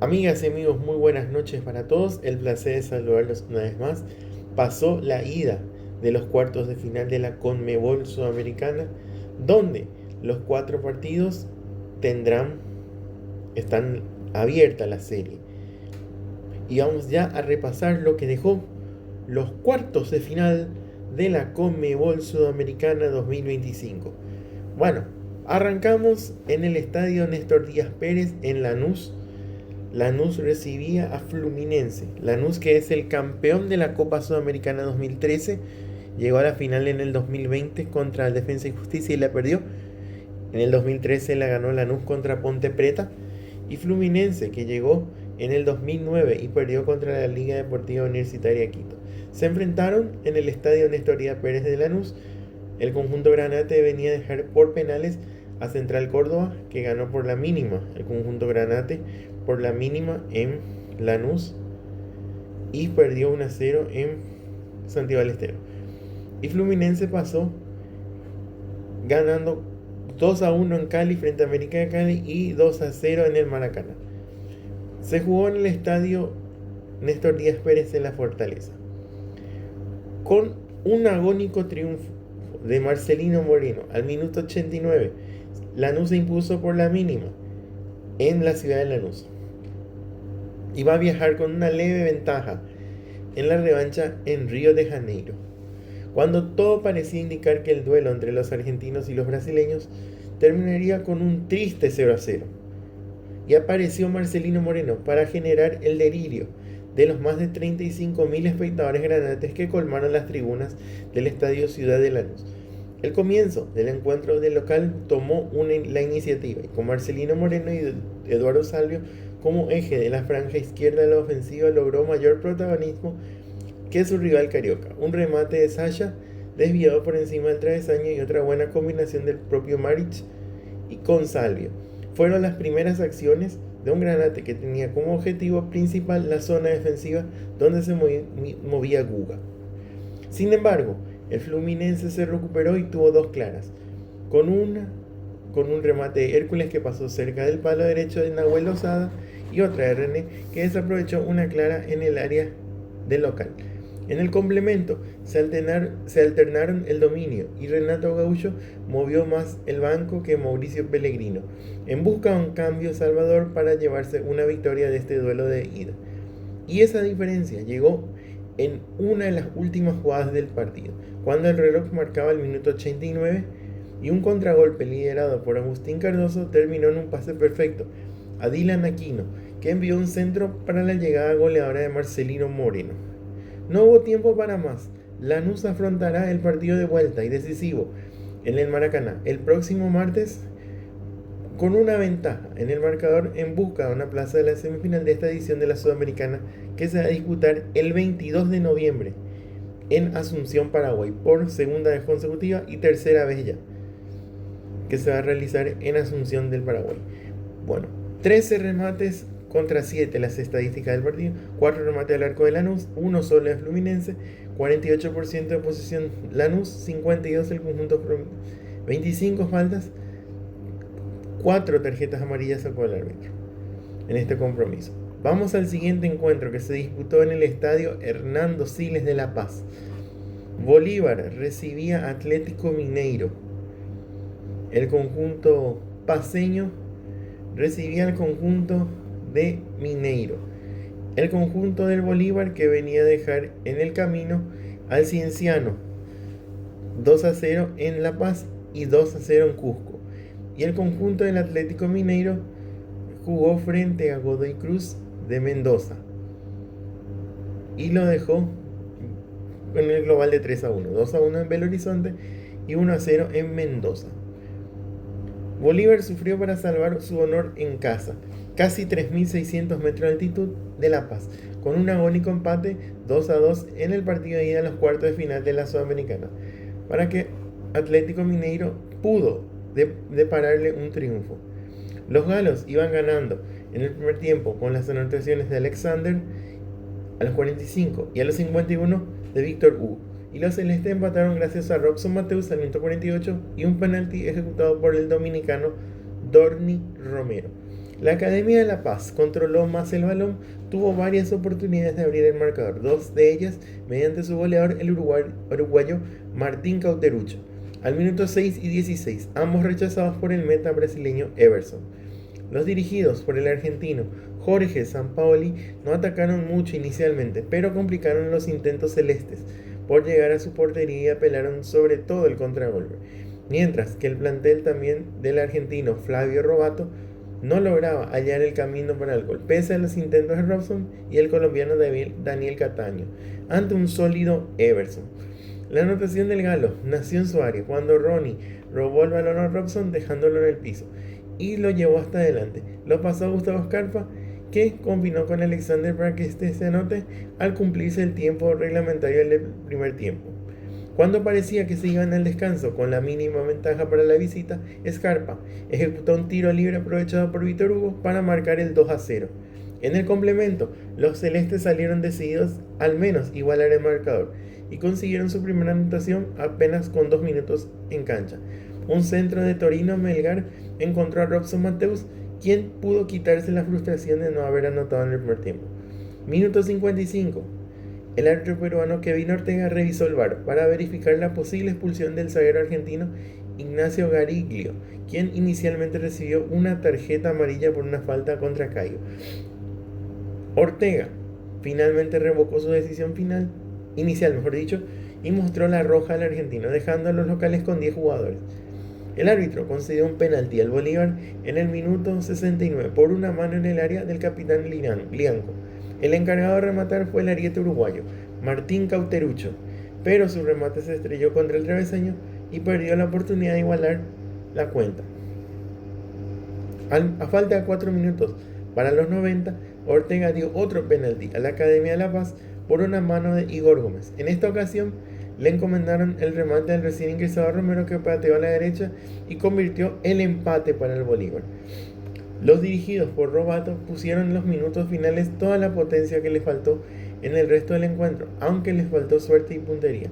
Amigas y amigos, muy buenas noches para todos. El placer de saludarlos una vez más. Pasó la ida de los cuartos de final de la Conmebol Sudamericana, donde los cuatro partidos están abierta la serie. Y vamos ya a repasar lo que dejó los cuartos de final de la Conmebol Sudamericana 2025. Bueno, arrancamos en el estadio Néstor Díaz Pérez en Lanús. Lanús recibía a Fluminense. Lanús, que es el campeón de la Copa Sudamericana 2013, llegó a la final en el 2020 contra el Defensa y Justicia y la perdió. En el 2013 la ganó Lanús contra Ponte Preta. Y Fluminense, que llegó en el 2009 y perdió contra la Liga Deportiva Universitaria Quito. Se enfrentaron en el estadio Néstor Díaz Pérez de Lanús. El conjunto granate venía a dejar por penales a Central Córdoba, que ganó por la mínima. El conjunto granate por la mínima en Lanús y perdió 1-0 en Santiago del Estero. Y Fluminense pasó ganando 2-1 en Cali frente a América de Cali y 2-0 en el Maracaná. Se jugó en el estadio Néstor Díaz Pérez en la Fortaleza, con un agónico triunfo de Marcelino Moreno al minuto 89. Lanús se impuso por la mínima en la ciudad de Lanús y va a viajar con una leve ventaja en la revancha en Río de Janeiro, cuando todo parecía indicar que el duelo entre los argentinos y los brasileños terminaría con un triste 0-0. Y apareció Marcelino Moreno para generar el delirio de los más de 35.000 espectadores granates que colmaron las tribunas del estadio Ciudad de Lanús. El comienzo del encuentro del local tomó la iniciativa y con Marcelino Moreno y Eduardo Salvio como eje de la franja izquierda de la ofensiva logró mayor protagonismo que su rival carioca. Un remate de Sasha desviado por encima del travesaño y otra buena combinación del propio Maric y con Salvio fueron las primeras acciones de un granate que tenía como objetivo principal la zona defensiva donde se movía Guga. Sin embargo, el Fluminense se recuperó y tuvo dos claras, con un remate de Hércules que pasó cerca del palo derecho de Nahuel Lozada y otra de René que desaprovechó una clara en el área del local. En el complemento se alternaron el dominio y Renato Gaucho movió más el banco que Mauricio Pellegrino, en busca de un cambio salvador para llevarse una victoria de este duelo de ida. Y esa diferencia llegó en una de las últimas jugadas del partido, cuando el reloj marcaba el minuto 89 y un contragolpe liderado por Agustín Cardoso terminó en un pase perfecto a Dylan Aquino, que envió un centro para la llegada goleadora de Marcelino Moreno. No hubo tiempo para más. Lanús afrontará el partido de vuelta y decisivo en el Maracaná el próximo martes con una ventaja en el marcador en busca de una plaza de la semifinal de esta edición de la Sudamericana, que se va a disputar el 22 de noviembre en Asunción, Paraguay, por segunda vez consecutiva y tercera vez ya, que se va a realizar en Asunción del Paraguay. Bueno, 13 remates contra 7 las estadísticas del partido, 4 remates al arco de Lanús, 1 solo de Fluminense, 48% de posesión Lanús, 52 el conjunto, 25 faltas, 4 tarjetas amarillas sacó el árbitro en este compromiso. Vamos al siguiente encuentro, que se disputó en el estadio Hernando Siles de La Paz. Bolívar recibía Atlético Mineiro. El conjunto paceño recibía al conjunto de Mineiro. El conjunto del Bolívar, que venía a dejar en el camino al Cienciano 2-0 en La Paz y 2-0 en Cusco. Y el conjunto del Atlético Mineiro jugó frente a Godoy Cruz de Mendoza y lo dejó con el global de 3-1, 2-1 en Belo Horizonte y 1-0 en Mendoza. Bolívar sufrió para salvar su honor en casa, casi 3.600 metros de altitud de La Paz, con un agónico empate 2-2 en el partido de ida a los cuartos de final de la Sudamericana, para que Atlético Mineiro pudo depararle un triunfo. Los galos iban ganando en el primer tiempo con las anotaciones de Alexander a los 45 y a los 51 de Víctor Hugo. Y los celestes empataron gracias a Robson Mateus al minuto 48 y un penalti ejecutado por el dominicano Dorni Romero. La Academia de La Paz controló más el balón, tuvo varias oportunidades de abrir el marcador, dos de ellas mediante su goleador, el uruguayo Martín Cauterucho, al minuto 6 y 16, ambos rechazados por el meta brasileño Everson. Los dirigidos por el argentino Jorge Sampaoli no atacaron mucho inicialmente, pero complicaron los intentos celestes por llegar a su portería y apelaron sobre todo el contragolpe, mientras que el plantel también del argentino Flavio Robato no lograba hallar el camino para el gol, pese a los intentos de Robson y el colombiano Daniel Cataño, ante un sólido Everson. La anotación del galo nació en su área cuando Ronnie robó el balón a Robson dejándolo en el piso y lo llevó hasta adelante. Lo pasó a Gustavo Scarpa, que combinó con Alexander para que este se anote al cumplirse el tiempo reglamentario del primer tiempo. Cuando parecía que se iban al descanso con la mínima ventaja para la visita, Scarpa ejecutó un tiro libre aprovechado por Víctor Hugo para marcar el 2-0. En el complemento, los celestes salieron decididos al menos igualar el marcador y consiguieron su primera anotación apenas con 2 minutos en cancha. Un centro de Torino Melgar encontró a Robson Mateus, quien pudo quitarse la frustración de no haber anotado en el primer tiempo. Minuto 55. El árbitro peruano Kevin Ortega revisó el VAR para verificar la posible expulsión del zaguero argentino Ignacio Gariglio, quien inicialmente recibió una tarjeta amarilla por una falta contra Cayo. Ortega finalmente revocó su decisión inicial, y mostró la roja al argentino, dejando a los locales con 10 jugadores. El árbitro concedió un penalti al Bolívar en el minuto 69 por una mano en el área del capitán Lianco. El encargado de rematar fue el ariete uruguayo, Martín Cauterucho, pero su remate se estrelló contra el travesaño y perdió la oportunidad de igualar la cuenta. A falta de 4 minutos para los 90, Ortega dio otro penalti a la Academia de La Paz por una mano de Igor Gómez. En esta ocasión le encomendaron el remate al recién ingresado Romero, que pateó a la derecha y convirtió el empate para el Bolívar. Los dirigidos por Robato pusieron en los minutos finales toda la potencia que les faltó en el resto del encuentro, aunque les faltó suerte y puntería.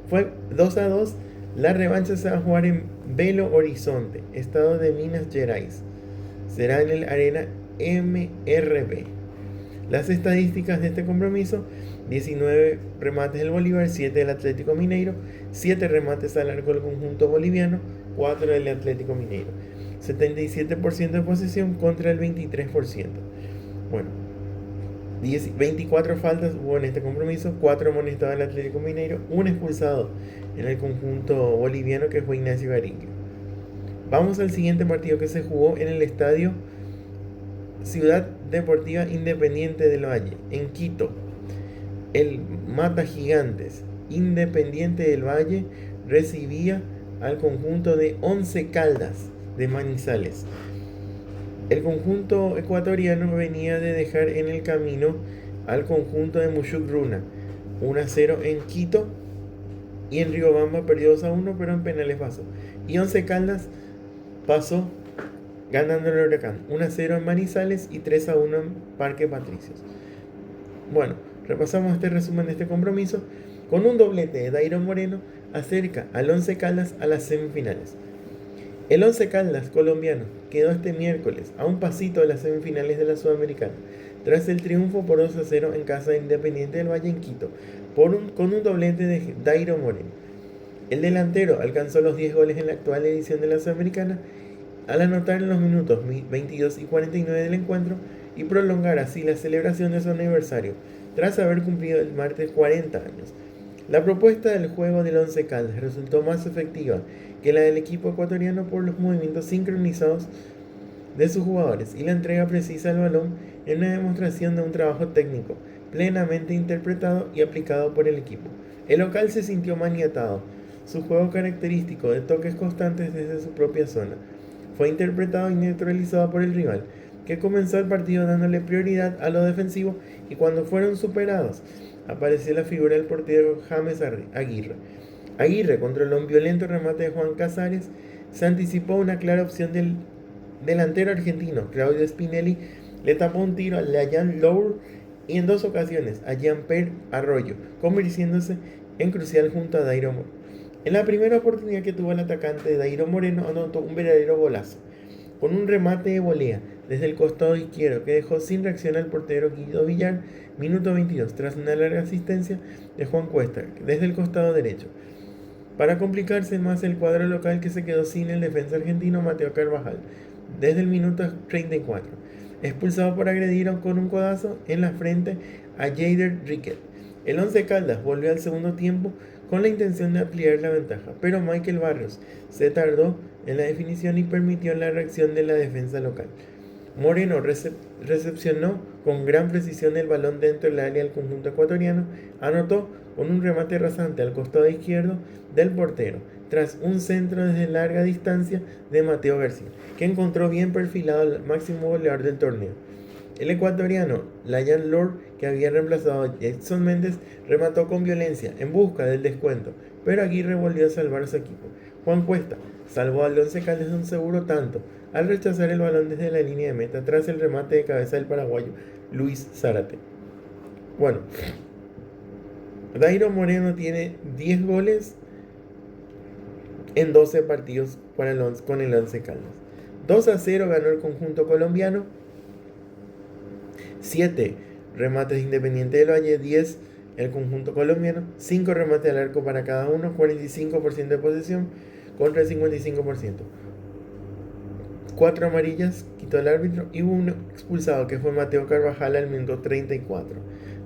Fue 2-2. La revancha se va a jugar en Belo Horizonte, estado de Minas Gerais. Será en el Arena MRV. Las estadísticas de este compromiso: 19 remates del Bolívar, 7 del Atlético Mineiro, 7 remates al arco del conjunto boliviano, 4 del Atlético Mineiro. 77% de posesión contra el 23%. Bueno, 24 faltas hubo en este compromiso, 4 amonestados del Atlético Mineiro, 1 expulsado en el conjunto boliviano, que fue Ignacio Gariglio. Vamos al siguiente partido, que se jugó en el estadio Ciudad Deportiva Independiente del Valle, en Quito. El Mata Gigantes Independiente del Valle recibía al conjunto de Once Caldas de Manizales. El conjunto ecuatoriano venía de dejar en el camino al conjunto de Mushuk Runa 1-0 en Quito, y en Riobamba perdió 2-1, pero en penales pasó. Y Once Caldas pasó ganando el Huracán 1-0 en Manizales y 3-1 en Parque Patricios. Bueno, repasamos este resumen de este compromiso. Con un doblete de Dairo Moreno, acerca al Once Caldas a las semifinales. El Once Caldas colombiano quedó este miércoles a un pasito de las semifinales de la Sudamericana, tras el triunfo por 2-0 en casa de Independiente del Valle en Quito, con un doblete de Dairo Moreno. El delantero alcanzó los 10 goles en la actual edición de la Sudamericana, al anotar en los minutos 22 y 49 del encuentro y prolongar así la celebración de su aniversario, tras haber cumplido el martes 40 años. La propuesta del juego del Once Caldas resultó más efectiva que la del equipo ecuatoriano por los movimientos sincronizados de sus jugadores y la entrega precisa del balón, en una demostración de un trabajo técnico plenamente interpretado y aplicado por el equipo. El local se sintió maniatado. Su juego característico de toques constantes desde su propia zona fue interpretado y neutralizado por el rival, que comenzó el partido dándole prioridad a lo defensivo, y cuando fueron superados, apareció la figura del portero James Aguirre. Aguirre controló un violento remate de Juan Casares, se anticipó una clara opción del delantero argentino Claudio Spinelli, le tapó un tiro a Layan Lour y en 2 ocasiones a Jean-Pierre Arroyo, convirtiéndose en crucial junto a Dairo Moreno. En la primera oportunidad que tuvo el atacante, Dairo Moreno anotó un verdadero golazo. Con un remate de volea desde el costado izquierdo, que dejó sin reacción al portero Guido Villar, minuto 22, tras una larga asistencia de Juan Cuesta, desde el costado derecho. Para complicarse más el cuadro local, que se quedó sin el defensa argentino Mateo Carvajal, desde el minuto 34, expulsado por agredir con un codazo en la frente a Jader Riquet. El Once Caldas volvió al segundo tiempo con la intención de ampliar la ventaja, pero Michael Barrios se tardó en la definición y permitió la reacción de la defensa local. Moreno recepcionó con gran precisión el balón dentro del área del conjunto ecuatoriano, anotó con un remate rasante al costado izquierdo del portero, tras un centro desde larga distancia de Mateo García, que encontró bien perfilado al máximo goleador del torneo. El ecuatoriano Layan Lord, que había reemplazado a Edson Méndez, remató con violencia en busca del descuento, pero Aguirre volvió a salvar a su equipo. Juan Cuesta salvó al Once Caldas de un seguro tanto al rechazar el balón desde la línea de meta tras el remate de cabeza del paraguayo Luis Zárate. Bueno, Dairo Moreno tiene 10 goles en 12 partidos con el Once Caldas. 2-0 ganó el conjunto colombiano. 7 remates de Independiente del Valle, 10 el conjunto colombiano, 5 remates al arco para cada uno, 45% de posesión contra el 55%. 4 amarillas quitó el árbitro y hubo un expulsado, que fue Mateo Carvajal al minuto 34.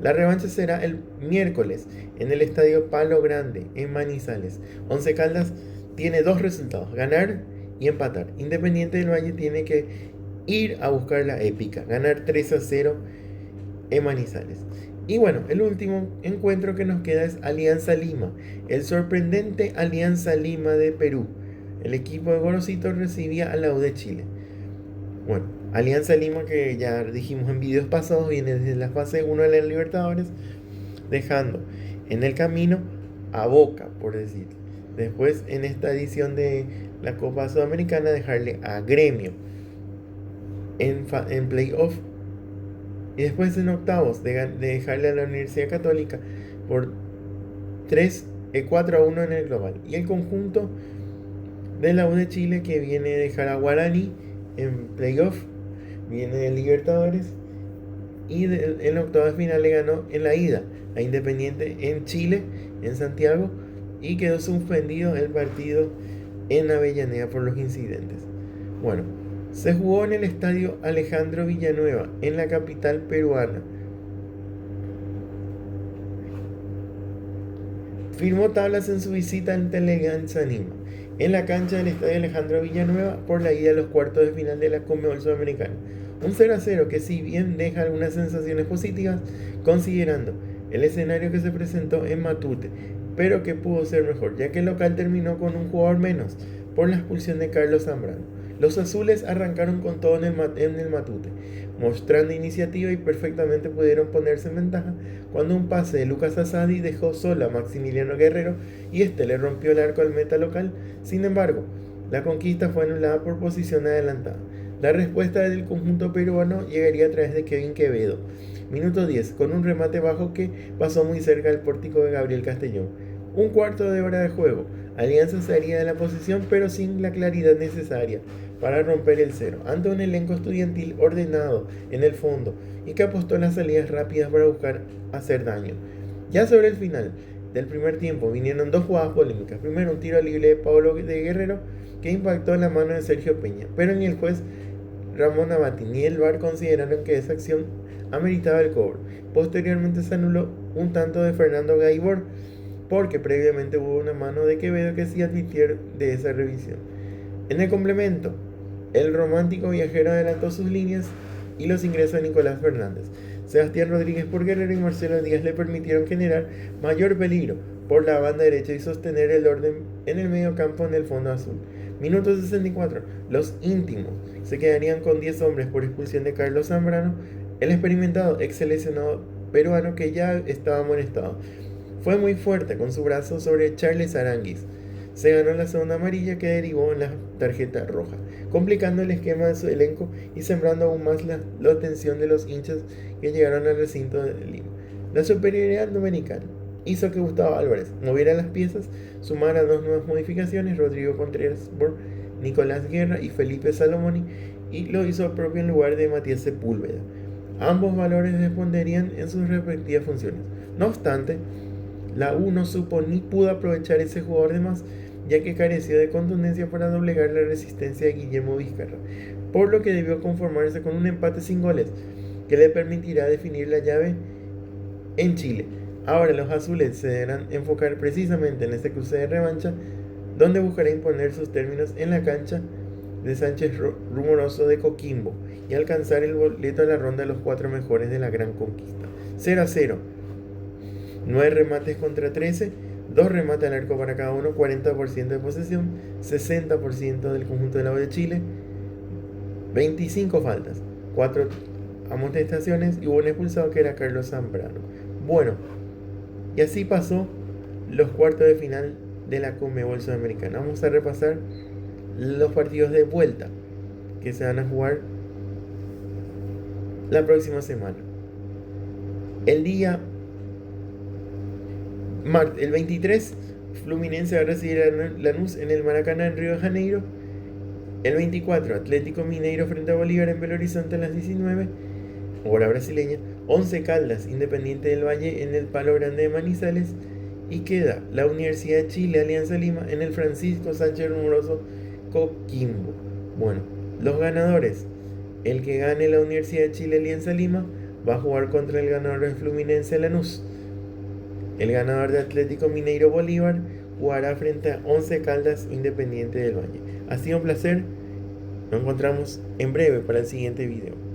La revancha será el miércoles en el estadio Palo Grande en Manizales. Once Caldas tiene 2 resultados: ganar y empatar. Independiente del Valle tiene que ir a buscar la épica, ganar 3-0 en Manizales. Y bueno, el último encuentro que nos queda es Alianza Lima, el sorprendente Alianza Lima de Perú. El equipo de Gorosito recibía a la U de Chile. Bueno, Alianza Lima, que ya dijimos en videos pasados, viene desde la fase 1 de la Libertadores, dejando en el camino a Boca, por decir. Después, en esta edición de la Copa Sudamericana, dejarle a Gremio en playoff. Y después en octavos, de dejarle a la Universidad Católica por 4-1 en el global. Y el conjunto de la U de Chile, que viene a dejar a Guaraní en playoff, viene de Libertadores. Y en octavos de final le ganó en la ida a Independiente en Chile, en Santiago. Y quedó suspendido el partido en Avellaneda por los incidentes. Bueno, se jugó en el estadio Alejandro Villanueva, en la capital peruana. Firmó tablas en su visita ante el Alianza Lima, en la cancha del estadio Alejandro Villanueva, por la ida a los cuartos de final de la Conmebol Sudamericana. Un 0-0 que, si bien deja algunas sensaciones positivas, considerando el escenario que se presentó en Matute, pero que pudo ser mejor, ya que el local terminó con un jugador menos por la expulsión de Carlos Zambrano. Los azules arrancaron con todo en el Matute, mostrando iniciativa, y perfectamente pudieron ponerse en ventaja cuando un pase de Lucas Asadi dejó solo a Maximiliano Guerrero y este le rompió el arco al meta local. Sin embargo, la conquista fue anulada por posición adelantada. La respuesta del conjunto peruano llegaría a través de Kevin Quevedo, minuto 10, con un remate bajo que pasó muy cerca del pórtico de Gabriel Castellón. Un cuarto de hora de juego, Alianza salía de la posición, pero sin la claridad necesaria para romper el cero, ante un elenco estudiantil ordenado en el fondo y que apostó a las salidas rápidas para buscar hacer daño. Ya sobre el final del primer tiempo vinieron 2 jugadas polémicas. Primero, un tiro libre de Pablo de Guerrero que impactó en la mano de Sergio Peña, pero ni el juez Ramón Abati ni el VAR consideraron que esa acción ameritaba el cobro. Posteriormente se anuló un tanto de Fernando Gaibor, porque previamente hubo una mano de Quevedo que sí advirtió de esa revisión. En el complemento, el romántico viajero adelantó sus líneas y los ingresos de Nicolás Fernández. Sebastián Rodríguez por Guerrero y Marcelo Díaz le permitieron generar mayor peligro por la banda derecha y sostener el orden en el medio campo en el fondo azul. Minuto 64. Los íntimos se quedarían con 10 hombres por expulsión de Carlos Zambrano, el experimentado ex seleccionado peruano que ya estaba amonestado. Fue muy fuerte con su brazo sobre Charles Aranguis. Se ganó la segunda amarilla, que derivó en la tarjeta roja, complicando el esquema de su elenco y sembrando aún más la tensión de los hinchas que llegaron al recinto de Lima. La superioridad dominicana hizo que Gustavo Álvarez moviera las piezas, sumara 2 nuevas modificaciones: Rodrigo Contreras por Nicolás Guerra y Felipe Salomoni, y lo hizo propio en lugar de Matías Sepúlveda. Ambos valores responderían en sus respectivas funciones. No obstante, la U no supo ni pudo aprovechar ese jugador de más, ya que careció de contundencia para doblegar la resistencia de Guillermo Vizcarra, por lo que debió conformarse con un empate sin goles, que le permitirá definir la llave en Chile. Ahora los azules se deberán enfocar precisamente en este cruce de revancha, donde buscará imponer sus términos en la cancha de Sánchez Rumoroso de Coquimbo y alcanzar el boleto a la ronda de los 4 mejores de la gran conquista. 0-0. 9 remates contra 13, 2 remates al arco para cada uno, 40% de posesión, 60% del conjunto de la U de Chile, 25 faltas, 4 amonestaciones y hubo un expulsado que era Carlos Zambrano. Bueno, y así pasó los cuartos de final de la Conmebol Sudamericana. Vamos a repasar los partidos de vuelta que se van a jugar la próxima semana. El día el 23, Fluminense va a recibir a Lanús en el Maracaná en Río de Janeiro. El 24, Atlético Mineiro frente a Bolívar en Belo Horizonte a las 19, hora brasileña. 11 Caldas, Independiente del Valle en el Palo Grande de Manizales. Y queda la Universidad de Chile, Alianza Lima en el Francisco Sánchez Rumoroso, Coquimbo. Bueno, los ganadores. El que gane la Universidad de Chile, Alianza Lima, va a jugar contra el ganador de Fluminense, Lanús. El ganador de Atlético Mineiro Bolívar jugará frente a 11 Caldas, Independiente del Valle. Ha sido un placer. Nos encontramos en breve para el siguiente video.